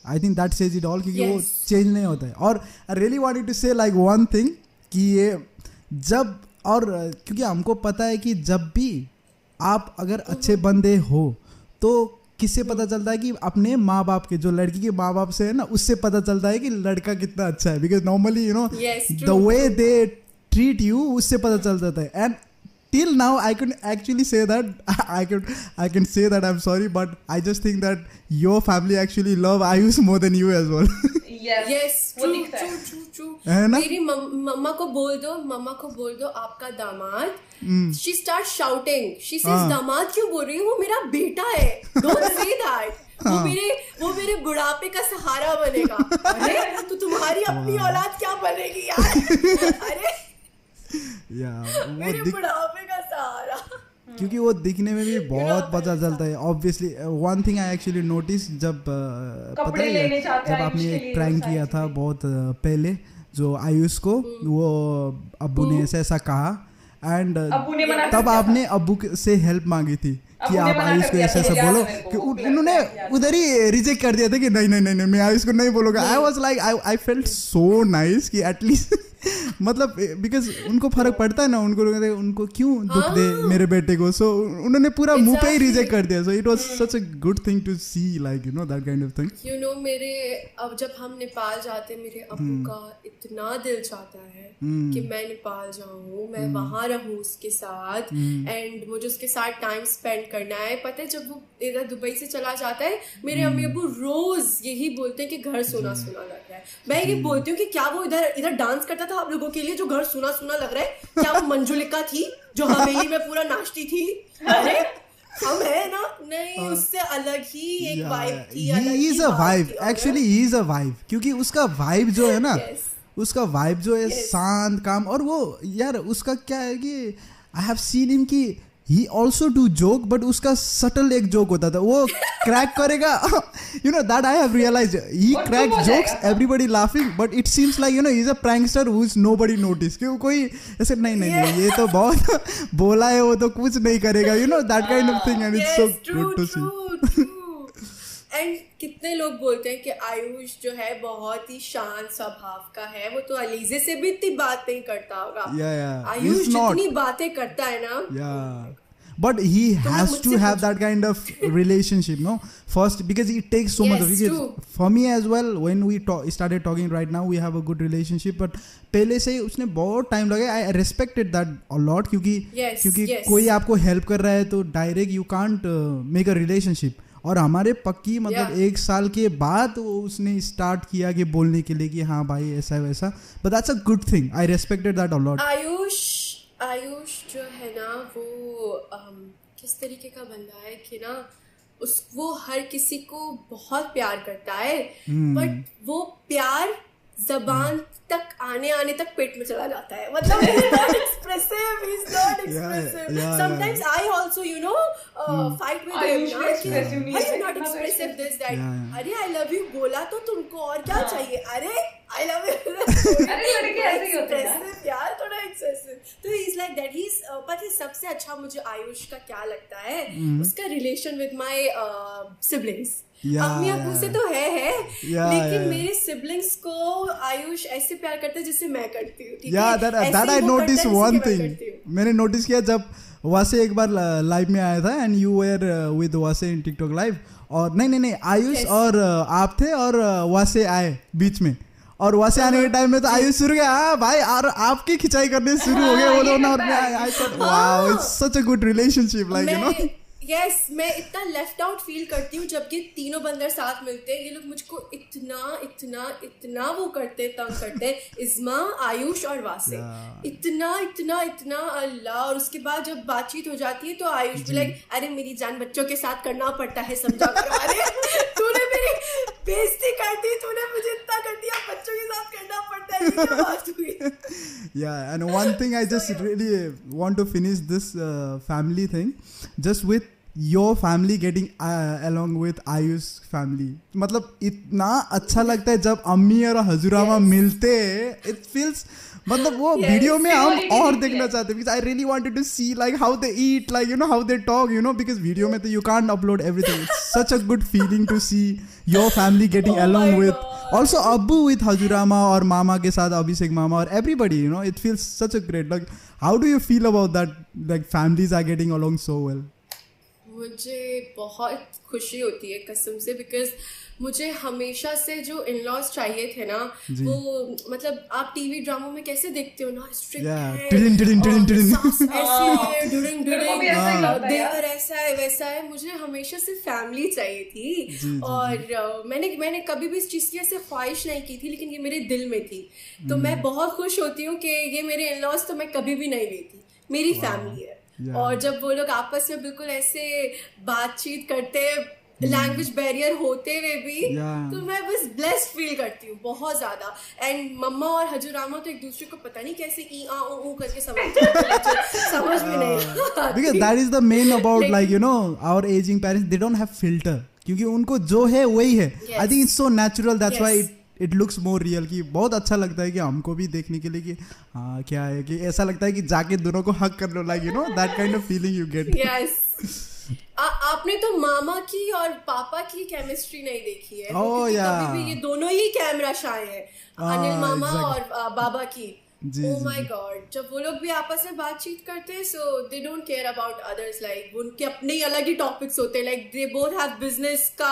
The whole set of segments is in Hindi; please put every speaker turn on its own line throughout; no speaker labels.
I think that says it all, क्योंकि वो
Yes.
चेंज नहीं होता है. और आई रियली वांटेड टू से लाइक वन थिंग कि ये जब और क्योंकि हमको पता है कि जब भी आप अगर अच्छे बंदे हो तो किससे पता चलता है कि अपने माँ बाप के, जो लड़की के माँ बाप से है ना, उससे पता चलता है कि लड़का कितना अच्छा है. Because normally you know
Yes,
the
true,
way
true.
They treat you, उससे पता चल जाता है. And till now I can actually say that I can say that I'm sorry, but I just think that your family actually love Ayush more than you as well.
Yes,
वो
true,
दिखता है.
true.
है ना?
मेरी मम्मा को बोल दो आपका दामाद. She starts shouting. She says,
हाँ.
दामाद क्यों बोल रही है, वो मेरा बेटा है. Don't say that. वो मेरे बुढ़ापे का सहारा बनेगा. अरे तो तुम्हारी अपनी औलाद क्या बनेगी यार? अरे मेरे बुढ़ापे का सहारा.
क्योंकि वो दिखने में भी बहुत पता चलता है. Obviously one thing I actually notice, जब पता है जब आपने एक प्रैंक किया था बहुत पहले जो आयुष को, वो अब्बू ने ऐसा कहा एंड तब आपने अब्बू से हेल्प मांगी थी कि आप आयुष को ऐसा बोलो, कि उन्होंने उधर ही रिजेक्ट कर दिया था कि नहीं मैं आयुष को नहीं बोलूँगा. I was like I felt so nice कि एटलीस्ट मतलब बिकॉज उनको फर्क पड़ता है ना, उनको क्यों दुख दे मेरे बेटे को. सो उन्होंने पूरा मुंह पे ही रिजेक्ट कर दिया. So it was such a good thing to see, like you know that kind of thing.
You know मेरे अब जब हम नेपाल जाते हैं, मेरे अब्बू का इतना दिल चाहता है कि मैं नेपाल जाऊँ, मैं वहाँ रहूँ उसके साथ एंड मुझे उसके साथ टाइम स्पेंड करना है. पता है जब वो इधर दुबई से चला जाता है, मेरे अम्मी अब्बू रोज यही बोलते हैं कि घर सुना सुना लग रहा है. मैं ये बोलती हूँ कि क्या वो इधर डांस करता था आप लोगों के लिए जो घर सुना सुना लग रहा है? क्या वो मंजुलिका थी जो हवेली में पूरा नाचती थी? अरे हम है ना, नहीं उससे अलग ही एक वाइब थी.
ही is a vibe, actually he is a vibe, क्योंकि उसका वाइब जो है ना, उसका वाइब जो है शांत काम. और वो यार उसका क्या है कि आई हैव सीन हिम कि he also do joke, but उसका सटल एक जोक होता था, वो क्रैक करेगा. You know that I have realise, he crack jokes, everybody laughing, but it seems like you know he is a prankster who is nobody notice. क्यों कोई ऐसे नहीं ये तो बहुत बोला है, वो तो कुछ नहीं करेगा, you know that kind of thing. And it's so good to see.
And कितने लोग बोलते हैं कि आयुष जो है बहुत ही शांत स्वभाव का है, वो तो अलीजे से भी इतनी बात नहीं करता होगा. आयुष जितनी बातें करता है ना,
but he has to have that kind of relationship, no, first, because it takes so much of it. For me as well, when we started talking, right now we have a good relationship, but पहले से उसने बहुत टाइम लगा. I respected that a lot, क्योंकि कोई आपको हेल्प कर रहा है तो direct you can't make a relationship. और हमारे पक्की मतलब एक साल के बाद उसने स्टार्ट किया कि बोलने के लिए कि हाँ भाई ऐसा वैसा. But that's a good thing, I respected that a lot.
Ayush जो है ना वो किस तरीके का बंदा है कि ना वो हर किसी को बहुत प्यार करता है, बट वो प्यार जबान तक आने तक पेट में चला जाता है. मतलब he's not expressive. Sometimes I also fight with him. Why you not expressive this that? अरे I love you बोला तो तुमको और क्या चाहिए? अरे I love you.
अरे लड़के ऐसे ही होते हैं
यार, थोड़ा excessive. तो he's like that. पता है सबसे अच्छा मुझे आयुष का क्या लगता है? उसका relation with my siblings. अपनी अब्बू से तो है लेकिन मेरे सिबलिंग्स को आयुष ऐसे प्यार करते हैं जिससे मैं करती हूँ.
That I notice one thing. मैंने नोटिस किया जब वासे एक बार लाइव में आया था एंड यू वेयर विद वासे इन टिकटॉक लाइव, और नहीं आयुष और आप थे और वासे आए बीच में, और वासे आने के टाइम में तो आयुष शुरू गया हाँ भाई, और आपकी खिंचाई करने शुरू हो गए वो दोनों. और I thought wow it's such a good relationship, like you no.
Yes, मैं इतना लेफ्ट आउट फील करती हूँ जब ये तीनों बंदर साथ मिलते हैं. ये लोग मुझको इतना वो करते तंग करते हैं, इस्मा, आयुष और वासे. इतना अल्लाह. और उसके बाद जब बातचीत हो जाती है तो आयुष भी लाइक अरे मेरी जान बच्चों के साथ करना पड़ता है, समझा करो. अरे तूने मेरी बेइज्जती कर दी, तूने मुझे इतना कर दिया, बच्चों के साथ करना पड़ता है. ये क्या बात हुई?
Yeah, and one thing I just really want to finish this family thing just with your family getting along with Ayush family, मतलब इतना अच्छा लगता है जब अम्मी और हजूरामा मिलते हैं. इट फील्स, मतलब वो वीडियो में हम और देखना चाहते हैं, because I really wanted to see like how they eat, like you know how they talk, you know, because video में तो you can't upload everything. It's such a good feeling to see your family getting along with also Abbu with Hajurama और मामा के साथ अभिषेक मामा और everybody, you know, it feels such a great, like how do you feel about that, like families are getting along so well?
मुझे बहुत खुशी होती है कसम से, बिकॉज मुझे हमेशा से जो इन लॉज चाहिए थे ना, वो मतलब आप टीवी ड्रामों में कैसे देखते हो ना, स्ट्रिक्ट है, देवर ऐसा है वैसा है, मुझे हमेशा से फैमिली चाहिए थी. और मैंने कभी भी इस चीज़ की ऐसे ख्वाहिश नहीं की थी, लेकिन ये मेरे दिल में थी. तो मैं बहुत खुश होती हूँ कि ये मेरे इन लॉज तो मैं कभी भी नहीं लेती, मेरी फैमिली है. और जब वो लोग आपस में बिल्कुल ऐसे बातचीत करते हैं, लैंग्वेज बैरियर होते हुए भी, तो मैं बस ब्लेस्ड फील करती हूँ बहुत ज्यादा. एंड मम्मा और हजूरामा तो एक दूसरे को पता नहीं कैसे ई आ ऊ करके समझ में नहीं.
Because that is the main about like you know our aging parents, they don't have filter, क्योंकि उनको जो है वही है. I think it's so natural, that's why it looks more real. कि बहुत अच्छा लगता है कि हमको भी देखने के लिए कि हाँ क्या है, कि ऐसा लगता है कि जाके दोनों को हक कर लो, like you know that kind of feeling you get.
Yes. आपने तो मामा की और पापा की केमिस्ट्री नहीं देखी है. कभी भी ये दोनों ही कैमरा शाय है, अनिल मामा और बाबा की. Oh my God, जब वो लोग भी आपस में बातचीत करते हैं, so they don't care about others, like उनके अपने ही अलग ही टॉपिक्स होते हैं, like they both have business का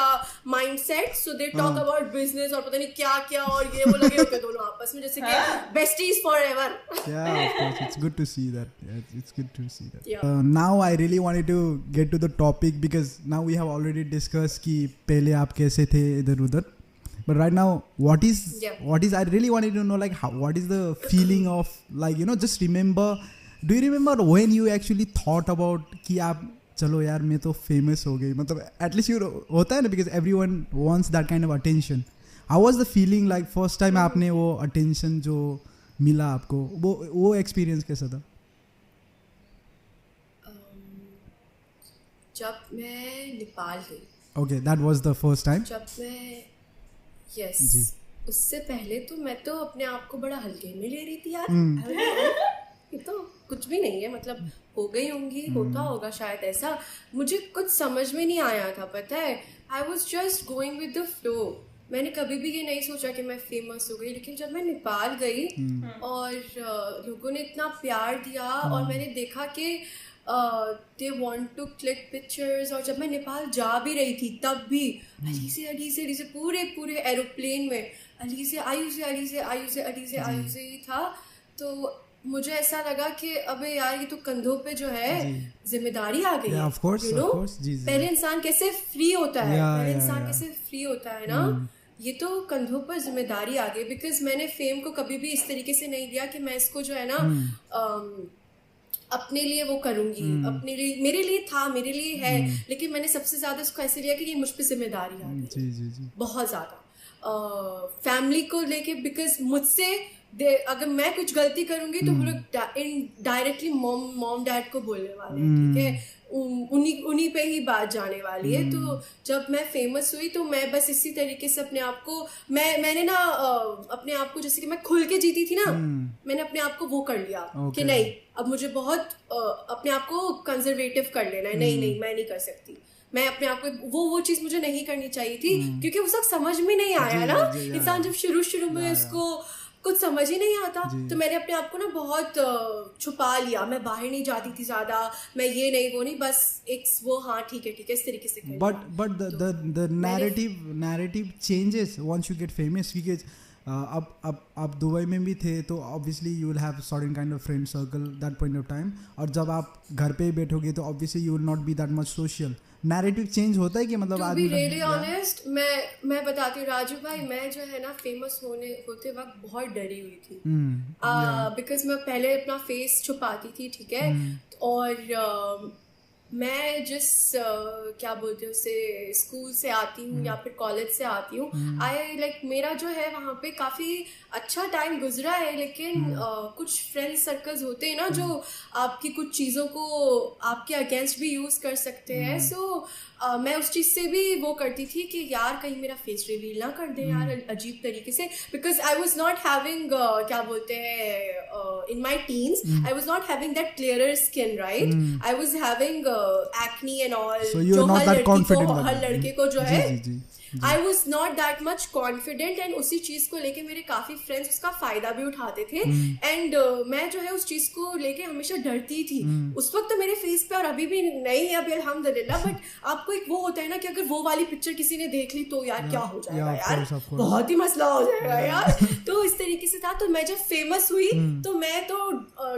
mindset, so they talk about business और पता नहीं क्या क्या, और ये वो लगे होते हैं दोनों आपस में जैसे कि besties forever.
Yeah, of course, it's good to see that. Yeah, it's good to see that. Yeah. Now I really wanted to get to the topic, because now we have already discussed कि पहले आप कैसे थे इधर उधर. But right now, what is I really wanted to know, like what is the feeling of, like you know, just remember, do you remember when you actually thought about कि आप चलो यार मैं तो famous हो गई, मतलब at least you होता है ना, because everyone wants that kind of attention. How was the feeling like first time आपने वो attention जो मिला आपको, वो experience कैसा था?
जब मैं नेपाल गई.
Okay, that was the first time.
जब मैं Yes. उससे पहले तो मैं तो अपने आप को बड़ा हल्के में ले रही थी यार. ये तो कुछ भी नहीं है, मतलब हो गई होंगी, होता होगा शायद ऐसा. मुझे कुछ समझ में नहीं आया था, पता है. I was just going with the flow. मैंने कभी भी ये नहीं सोचा कि मैं फेमस हो गई. लेकिन जब मैं नेपाल गई और लोगों ने इतना प्यार दिया और मैंने देखा कि they want to click pictures, और जब मैं नेपाल जा भी रही थी तब भी अली से पूरे एरोप्लेन में अली से आयु से ही था. तो मुझे ऐसा लगा कि अबे यार ये तो कंधों पे जो है जिम्मेदारी आ गई है. You know, पहले इंसान कैसे फ्री होता है, ना, ये तो कंधों पर जिम्मेदारी आ गई. बिकॉज मैंने फेम को कभी भी इस तरीके से नहीं लिया कि मैं इसको जो है ना अपने लिए वो करूंगी, अपने लिए, मेरे लिए था, मेरे लिए है, लेकिन मैंने सबसे ज्यादा इसको ऐसे लिया कि ये मुझ पे जिम्मेदारी आ गई बहुत ज्यादा फैमिली को लेके. बिकॉज मुझसे अगर मैं कुछ गलती करूंगी तो वो लोग डायरेक्टली मॉम डैड को बोलने वाले हैं, ठीक है, उन्हीं पे ही बात जाने वाली है. तो जब मैं फेमस हुई तो मैं बस इसी तरीके से अपने आप को मैंने ना अपने आप को, जैसे कि मैं खुल के जीती थी ना, मैंने अपने आप को वो कर लिया कि नहीं, अब मुझे बहुत अपने आप को कंजर्वेटिव कर लेना है. नहीं मैं नहीं कर सकती, मैं अपने आप को वो चीज़ मुझे नहीं करनी चाहिए थी, क्योंकि उस वक्त समझ में नहीं आया ना. इंसान जब शुरू में उसको कुछ समझ ही नहीं आता, तो मैंने अपने आप को ना बहुत छुपा लिया. मैं बाहर नहीं जाती थी ज़्यादा, मैं ये नहीं वो नहीं, बस एक वो हाँ ठीक है इस तरीके से.
But the narrative changes once you get famous, because अब आप दुबई में भी थे तो obviously you will have certain kind of friend circle that point of time, और जब आप घर पे बैठोगे तो obviously you will not be that much social. Narrative change होता है कि मतलब
to be really honest, मैं बताती हूँ राजू भाई, मैं जो है ना फेमस होते वक्त बहुत डरी हुई थी. बिकॉज मैं पहले अपना फेस छुपाती थी, ठीक है, और मैं जिस क्या बोलते हैं उसे स्कूल से आती हूँ या फिर कॉलेज से आती हूँ, आई लाइक मेरा जो है वहाँ पे काफ़ी अच्छा टाइम गुजरा है, लेकिन कुछ फ्रेंड सर्कल्स होते हैं ना जो आपकी कुछ चीज़ों को आपके अगेंस्ट भी यूज़ कर सकते हैं। सो मैं उस चीज़ से भी वो करती थी कि यार कहीं मेरा फेस रिवील ना कर दे यार अजीब तरीके से, because I was not having क्या बोलते हैं in my teens I was not having that clearer skin, right, I was having acne and all, जो हर लड़के को जो है I was not that much confident, and उसी चीज को लेके मेरे काफी फ्रेंड्स उसका फायदा भी उठाते थे, एंड मैं जो है उस चीज को लेके हमेशा डरती थी। उस वक्त तो मेरे फेस पे और अभी भी नहीं है अभी अल्हम्दुलिल्लाह, बट आपको एक वो होता है ना कि अगर वो वाली पिक्चर किसी ने देख ली तो यार क्या हो जाएगा यार, बहुत ही मसला हो जाएगा यार। तो इस तरीके से था। तो मैं जब फेमस हुई तो मैं तो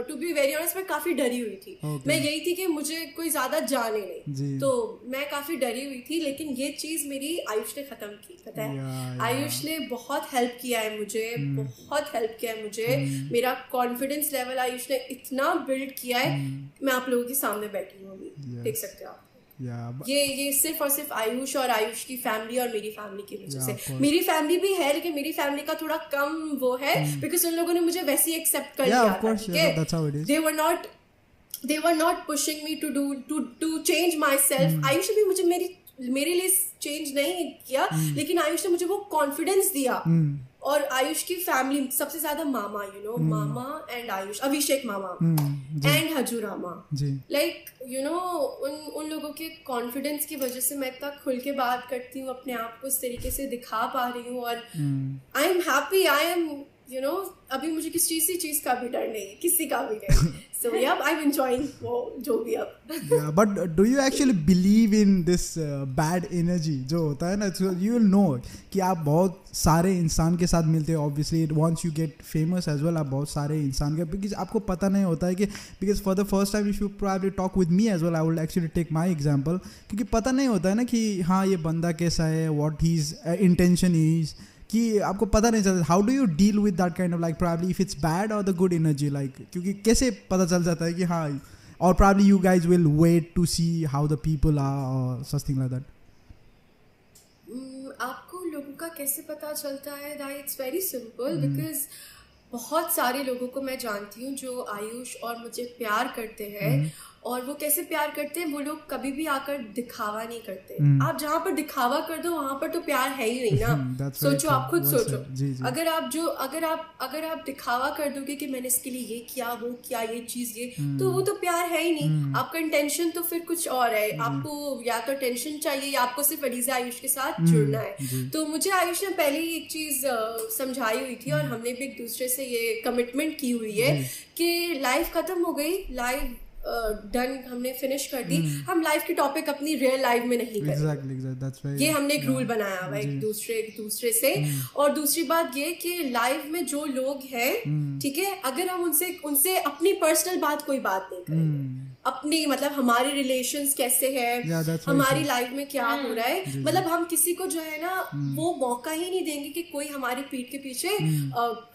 टू बी वेरी ऑनेस्ट मैं काफी डरी हुई थी। मैं यही थी कि मुझे कोई ज्यादा जाने नहीं, तो मैं काफी डरी हुई थी, लेकिन ये चीज मेरी आयुष ने खत्म की, पता है। आयुष ने बहुत हेल्प किया है मुझे, बहुत हेल्प किया है मुझे, मेरा कॉन्फिडेंस लेवल आयुष ने इतना बिल्ड किया है। मैं आप लोगों के सामने बैठी हूँ अभी, देख सकते हो आप। ये सिर्फ और सिर्फ आयुष और आयुष की फैमिली और मेरी फैमिली की वजह से। मेरी फैमिली भी है लेकिन मेरी फैमिली का थोड़ा कम वो है, बिकॉज उन लोगों ने मुझे वैसे ही एक्सेप्ट कर लिया था, ठीक है। They were not pushing me to change myself. Ayush ने भी मुझे मेरे लिए चेंज नहीं किया, लेकिन आयुष ने मुझे वो कॉन्फिडेंस दिया। और आयुष की फैमिली सबसे ज्यादा मामा, मामा एंड आयुष, अभिषेक मामा एंड हजूरामा, लाइक उन लोगों के कॉन्फिडेंस की वजह से मैं इतना खुल के बात करती हूँ, अपने आप को इस तरीके से दिखा पा रही हूँ, और I am happy, I am अभी मुझे किसी चीज का भी डर नहीं, किसी का भी नहीं। So yeah, I'm enjoying वो जो भी अब।
Yeah, but do you actually believe in this bad energy जो होता है ना? So you will know कि आप बहुत सारे इंसान के साथ मिलते हो। Obviously, once you get famous as well, आप बहुत सारे इंसान के, because आपको पता नहीं होता है कि, because for the first time if you probably talk with me as well, I will actually take my example, क्योंकि पता नहीं होता है ना कि हाँ ये बंदा कैसा है, what his intention is, कि आपको पता नहीं चलता। How do you deal with that kind of like probably if it's bad or the good energy, like क्योंकि कैसे पता चल जाता है कि हाँ, और probably you guys will wait to see how the people are or something like that.
आपको लोगों का कैसे पता चलता है? That it's very simple, because बहुत सारे लोगों को मैं जानती हूँ जो आयुष और मुझे प्यार करते हैं, और वो कैसे प्यार करते हैं, वो लोग कभी भी आकर दिखावा नहीं करते। आप जहाँ पर दिखावा कर दो वहां पर तो प्यार है ही नहीं ना। सोचो, आप खुद सोचो, अगर आप दिखावा कर दोगे कि मैंने इसके लिए ये किया, वो किया, ये चीज ये, तो वो तो प्यार है ही नहीं। आपका इंटेंशन तो फिर कुछ और है, आपको या तो टेंशन चाहिए या आपको सिर्फ अलीज़ा आयुष के साथ जुड़ना है। तो मुझे आयुष ने पहले ही एक चीज समझाई हुई थी, और हमने भी एक दूसरे से ये कमिटमेंट की हुई है कि लाइफ खत्म हो गई, लाइफ डन, हमने फिनिश कर दी, हम लाइफ की टॉपिक अपनी रियल लाइफ में नहीं करेंगे।
Exactly.
ये हमने एक रूल बनाया हुआ एक दूसरे से। और दूसरी बात ये कि लाइफ में जो लोग हैं, ठीक है, अगर हम उनसे अपनी पर्सनल बात कोई बात नहीं करेंगे, अपनी मतलब हमारे रिलेशंस कैसे हैं, हमारी लाइफ में क्या हो रहा है, मतलब हम किसी को जो है ना वो मौका ही नहीं देंगे कि कोई हमारी पीठ के पीछे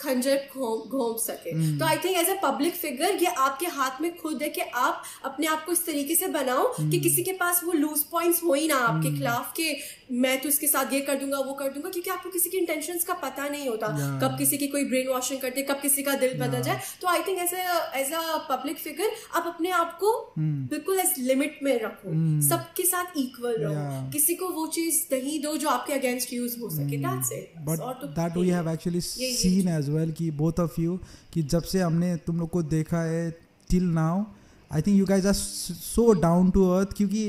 खंजर घोंप सके। तो I think as a public figure ये आपके हाथ में खुद है कि आप अपने आप को इस तरीके से बनाओ कि किसी के पास वो लूज पॉइंट्स हो ही ना आपके खिलाफ कि मैं तो इसके साथ ये कर दूंगा, वो कर दूंगा, क्योंकि आपको किसी की इंटेंशंस का पता नहीं होता, कब किसी की कोई ब्रेन वॉशिंग करते, कब किसी का दिल बदल जाए। तो I think as a public figure आप अपने आप को बिल्कुल इस लिमिट में रखो, सबके साथ इक्वल रहो, किसी को वो चीज नहीं दो जो आपके अगेंस्ट यूज हो सके। That's it.
But that we have actually seen as well कि बोथ ऑफ यू, कि जब से हमने तुम लोग को देखा है till now, I think you guys are so down to earth, क्योंकि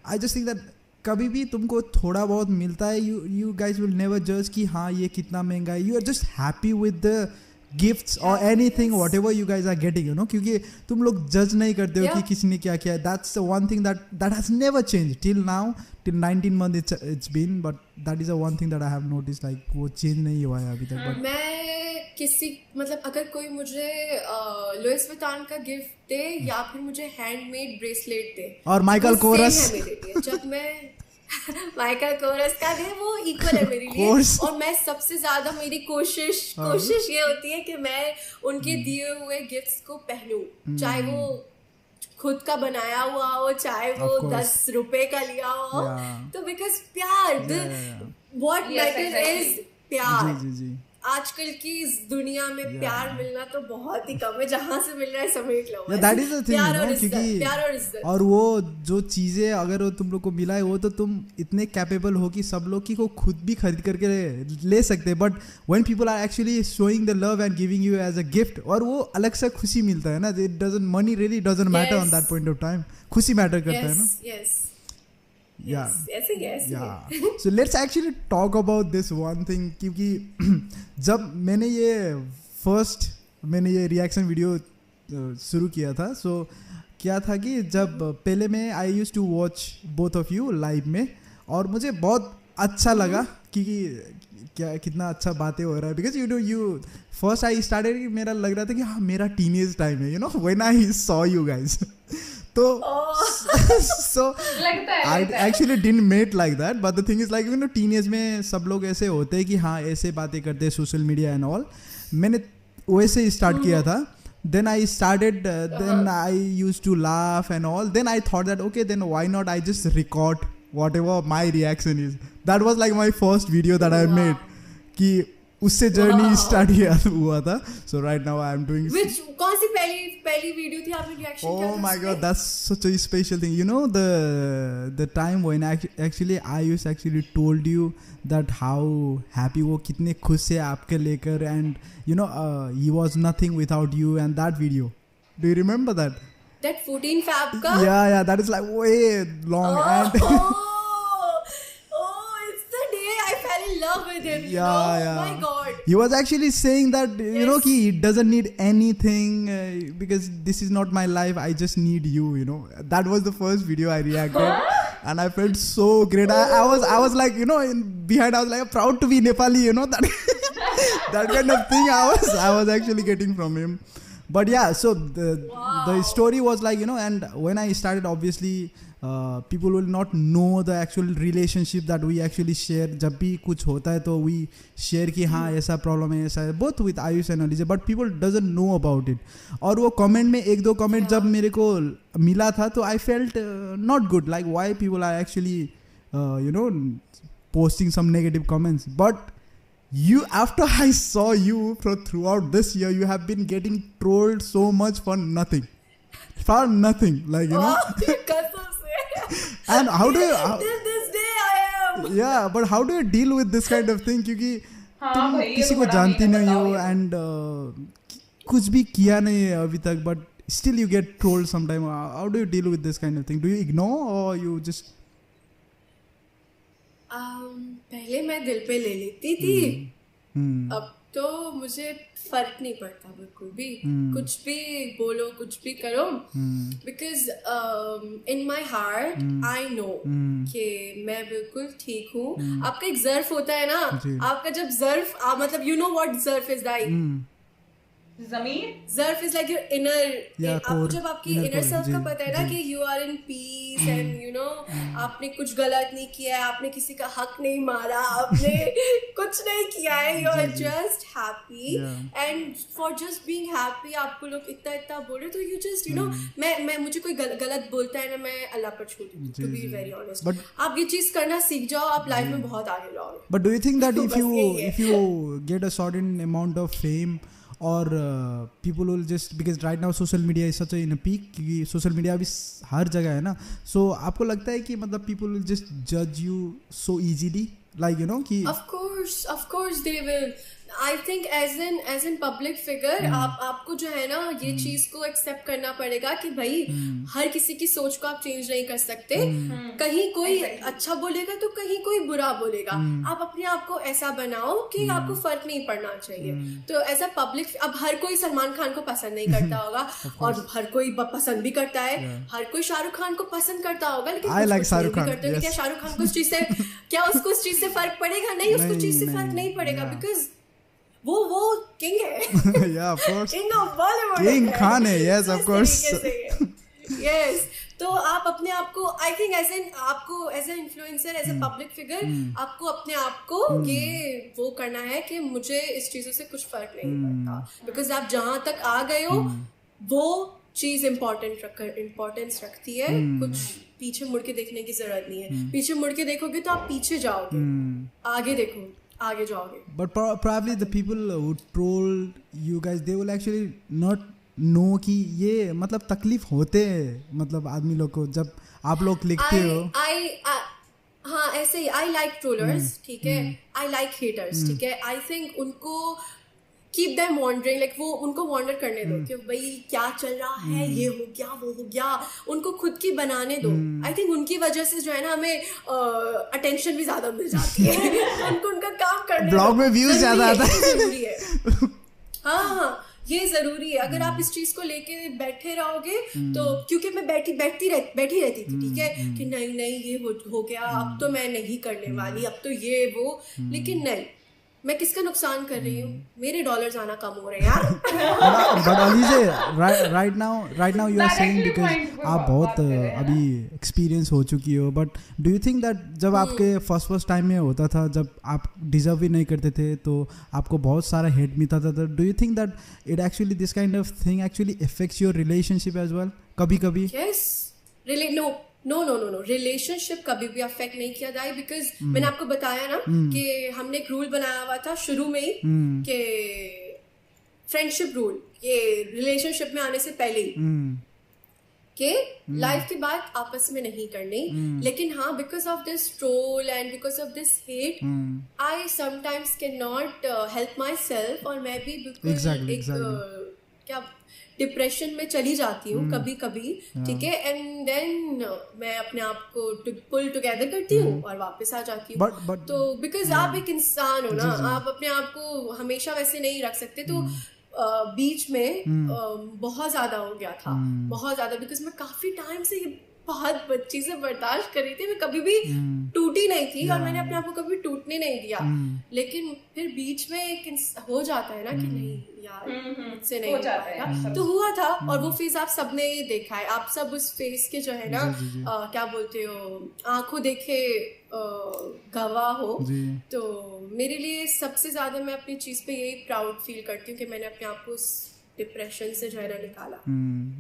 आई जस्ट थिंक दैट कभी भी तुमको थोड़ा बहुत मिलता है, यू गाइज विल नेवर जज कि हाँ ये कितना महंगा है, you are just happy with the gifts or anything whatever you guys are getting, क्योंकि तुम लोग जज नहीं करते हो कि किसने क्या किया है। that's the one thing that has never changed till now, till 19 months it's been, but that is the one thing that I have noticed, like वो change नहीं हुआ है अभी तक। but
मैं किसी मतलब अगर कोई मुझे लुइस विटॉन का गिफ्ट दे या फिर मुझे हैंडमेड ब्रेसलेट दे, और माइकल कोरस जब मैं माइकल कोरस का दे, वो इक्वल है मेरे लिए। और मैं सबसे ज्यादा मेरी कोशिश ये होती है कि मैं उनके दिए हुए गिफ्ट्स को पहनूं, चाहे वो खुद का बनाया हुआ हो, चाहे वो 10 रुपए का लिया हो, तो बिकॉज प्यार, व्हाट मैटर इज प्यार।
जी।
आजकल की इस दुनिया में प्यार मिलना तो बहुत ही कम है, जहाँ से मिल रहा है समेट लो।
दैट इज द थिंग, क्योंकि
प्यार और इज्जत, और
वो जो चीजें अगर वो तुम लोग को मिला है वो तो तुम इतने कैपेबल हो कि सब लोग की को खुद भी खरीद करके ले सकते हैं, but when people are actually showing the love and giving you as a gift, और वो अलग से खुशी मिलता है ना, it doesn't, money really doesn't matter on that point of time, खुशी मैटर करता है ना।
yes
so let's actually talk about this one thing, क्योंकि जब मैंने ये रिएक्शन वीडियो शुरू किया था, so क्या था कि जब पहले मैं I used to watch both of you live में, और मुझे बहुत अच्छा लगा क्योंकि क्या कितना अच्छा बातें हो रहा है, because you first I started, मेरा लग रहा था कि हाँ मेरा टीनेज टाइम है, when I saw you guys, तो so I actually didn't meet like that, but the thing is like teenage में सब लोग ऐसे होते हैं कि हाँ ऐसे बातें करते हैं, सोशल मीडिया एंड ऑल, मैंने वैसे ही स्टार्ट किया था, then I started then I used to laugh and all, then I thought that okay, then why not I just record whatever my reaction is. That was like my first video that I made, कि उससे जर्नी स्टार्ट हुआ था. So right now I am doing
कौन सी पहली वीडियो थी आपने रिएक्शन किया था?
Oh my god, that's such a special thing. You know the time when actually Ayush actually told you that how happy, वो कितने खुश है आपके लेकर, and you know he was nothing without you, and that video, do you remember that?
That 14 Fab ka?
Yeah, that is like way long. And
it's the day I fell in love with him.
Yeah.
My God.
He was actually saying that, you know, he doesn't need anything because this is not my life. I just need you, you know. That was the first video I reacted. And I felt so great. I was like, you know, behind I was like proud to be Nepali, you know, that kind of thing I was actually getting from him. But yeah, so the story was like, you know, and when I started, obviously people will not know the actual relationship that we actually share. जब भी कुछ होता है तो we share कि हाँ ऐसा problem है, ऐसा है, both with Ayush and Alize, but people doesn't know about it. और वो comment में एक दो comment जब मेरे को मिला था तो I felt not good, like why people are actually you know, posting some negative comments. But you, after I saw you throughout this year, you have been getting trolled so much for nothing, like, you know. And how do you
till this day I am.
Yeah, but how do you deal with this kind of thing, क्योंकि तुम किसी को जानती नहीं हो and कुछ भी किया नहीं है अभी तक, but still you get trolled sometime. How do you deal with this kind of thing? Do you ignore or you just
पहले मैं दिल पे ले लेती थी. अब तो मुझे फर्क नहीं पड़ता बिल्कुल भी. कुछ भी बोलो, कुछ भी करो, because in my heart I know कि मैं बिल्कुल ठीक हूँ. आपका एक ज़र्फ होता है ना, आपका जब ज़र्फ मतलब यू नो व्हाट ज़र्फ इज लाइक.
ज़मीर,
ज़र्फ इज लाइक योर इनर. आपको जब आपकी इनर सेल्फ का पता है ना कि you are in peace and you know आपने कुछ गलत नहीं किया है, आपने किसी का हक नहीं मारा, आपने कुछ नहीं किया है, you are just happy, and for just being happy आपको लोग इतना बोले तो यू जस्ट यू नो. मैं मुझे कोई गलत बोलता है ना, मैं अल्लाह पर छोड़ दूँ, टू बी वेरी ऑनेस्ट. आप ये चीज़ करना सीख जाओ, आप लाइफ में बहुत आगे जाओगे.
But do you think that if you get a certain amount of fame or people will just, because right now social media is such a in a peak, क्योंकि social media अभी हर जगह है ना, so आपको लगता है कि मतलब people will just judge you so easily, like, you know, कि
of course they will. I think as in public figure आपको जो है ना ये चीज को एक्सेप्ट करना पड़ेगा कि भाई हर किसी की सोच को आप चेंज नहीं कर सकते. कहीं कोई अच्छा बोलेगा तो कहीं कोई बुरा बोलेगा. आप अपने आप को ऐसा बनाओ कि आपको फर्क नहीं पड़ना चाहिए. तो एज अ पब्लिक, अब हर कोई सलमान खान को पसंद नहीं करता होगा और हर कोई पसंद भी करता है. हर कोई शाहरुख खान को पसंद करता होगा, लेकिन क्या शाहरुख खान को उस चीज से क्या उसको उस चीज से फर्क पड़ेगा? नहीं, उसको चीज से फर्क नहीं पड़ेगा, बिकॉज वो किंग है.
Yeah, of course.
King of Bollywood.
King Khan है, yes, of course.
Yes. तो आप अपने आप को, आई थिंक आपको as a influencer, as a public figure, आपको अपने आप को ये वो करना है कि मुझे इस चीजों से कुछ फर्क नहीं पड़ता, बिकॉज आप जहाँ तक आ गए हो वो चीज इम्पोर्टेंस रखती है, कुछ पीछे मुड़ के देखने की जरूरत नहीं है। पीछे मुड़ के देखोगे तो आप पीछे जाओगे, आगे देखो, आगे जाओगे।
But probably the people who troll you guys, they will actually not know कि ये मतलब तकलीफ होते हैं मतलब आदमी लोग को जब आप लोग लिखते हो।
हाँ ऐसे ही आई लाइक ट्रोलर्स, ठीक है, आई लाइक हेटर्स, ठीक है। आई थिंक उनको कीप देम वॉन्डरिंग, लाइक वो उनको वॉन्डर करने दो कि भाई क्या चल रहा है, ये हो गया वो हो गया, उनको खुद की बनाने दो। आई थिंक उनकी वजह से जो है ना हमें अटेंशन भी ज्यादा मिल जाती है। उनको उनका काम करने
ब्लॉग में व्यूज ज्यादा आता है,
जरूरी है। हाँ ये जरूरी है। अगर आप इस चीज को लेके बैठे रहोगे तो, क्योंकि मैं बैठी रहती थी, ठीक है, कि नहीं ये हो गया, अब तो मैं नहीं करने वाली, अब तो ये वो, लेकिन नहीं, मैं किसका नुकसान कर रही हूँ, मेरे डॉलर्स आना कम हो रहे हैं यार।
But Alizeh right now you are saying because आप बहुत अभी एक्सपीरियंस हो चुकी हो, but do you think that जब आपके फर्स्ट टाइम में होता था, जब आप डिजर्व भी नहीं करते थे तो आपको बहुत सारा हेट मिलता था, do you think that it actually this kind of thing actually affects your relationship as well कभी?
यस, नो रिलेशनशिप कभी भी अफेक्ट नहीं किया जाए, बिकॉज मैंने आपको बताया ना कि हमने एक रूल बनाया हुआ था शुरू में ही कि फ्रेंडशिप रूल, ये रिलेशनशिप में आने से पहले ही कि लाइफ की बात आपस में नहीं करनी। लेकिन हाँ, because of this troll and because of this hate I sometimes can not help my self, और मैं भी बिल्कुल क्या डिप्रेशन में चली जाती हूँ कभी कभी, ठीक है, एंड देन मैं अपने आप को पुल टुगेदर करती हूँ और वापस आ जाती हूँ। तो बिकॉज आप एक इंसान हो ना, आप अपने आप को हमेशा वैसे नहीं रख सकते। तो बीच में बहुत ज्यादा हो गया था, बहुत ज्यादा, बिकॉज मैं काफी टाइम से ये बहुत चीजें बर्दाश्त कर रही थी, मैं कभी भी टूटी नहीं थी और मैंने अपने आप को कभी टूटने नहीं दिया। लेकिन फिर बीच में एक हो जाता है ना कि नहीं यार मुझसे नहीं हो पाएगा, तो हुआ था। और वो फेज आप सबने देखा है, आप सब उस फेज के जो है ना क्या बोलते हो, आंखों देखे गवाह हो। तो मेरे लिए सबसे ज्यादा मैं अपनी चीज पे यही प्राउड फील करती हूँ कि मैंने अपने आप को उस डिप्रेशन से जो है ना निकाला।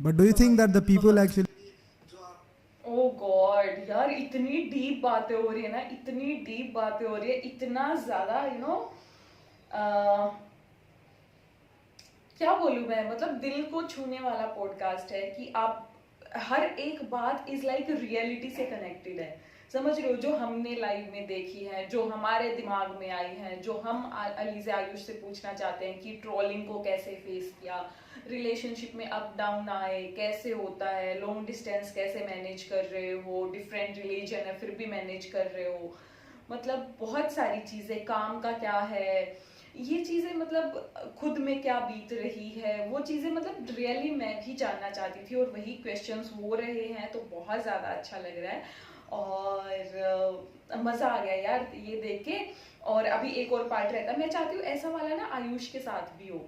But do you think that the people actually,
oh God यार, इतनी डीप बातें हो रही है ना, इतनी डीप बातें हो रही है, इतना ज्यादा यू नो क्या बोलूं मैं, मतलब दिल को छूने वाला पॉडकास्ट है कि आप हर एक बात इज लाइक रियलिटी से कनेक्टेड है, समझ रहे हो, जो हमने लाइव में देखी है, जो हमारे दिमाग में आई है, जो हम अलीज़े आयुष से पूछना चाहते हैं कि ट्रोलिंग को कैसे फेस किया, रिलेशनशिप में अप डाउन आए कैसे होता है, लॉन्ग डिस्टेंस कैसे मैनेज कर रहे हो, डिफरेंट रिलीजन है फिर भी मैनेज कर रहे हो, मतलब बहुत सारी चीज़ें, काम का क्या है, ये चीज़ें, मतलब खुद में क्या बीत रही है, वो चीज़ें मतलब रियली मैं भी जानना चाहती थी और वही क्वेश्चंस हो रहे हैं, तो बहुत ज़्यादा अच्छा लग रहा है और मज़ा आ गया यार ये देख के। और अभी एक और पार्ट रहता है, मैं चाहती हूँ ऐसा वाला ना आयुष के साथ भी हो,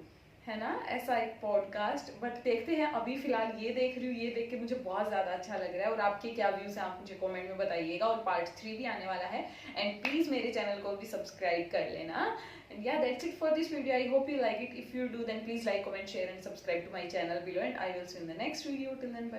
है ना, ऐसा एक पॉडकास्ट, बट देखते हैं। अभी फिलहाल ये देख रही हूँ, ये देख के मुझे बहुत ज़्यादा अच्छा लग रहा है। और आपके क्या व्यूज़ हैं आप मुझे कमेंट में बताइएगा, और पार्ट 3 भी आने वाला है, एंड प्लीज़ मेरे चैनल को भी सब्सक्राइब कर लेना। And yeah, that's it for this video. I hope you like it. If you do, then please like, comment, share and subscribe to my channel below, and I will see you in the next video. Till then, bye.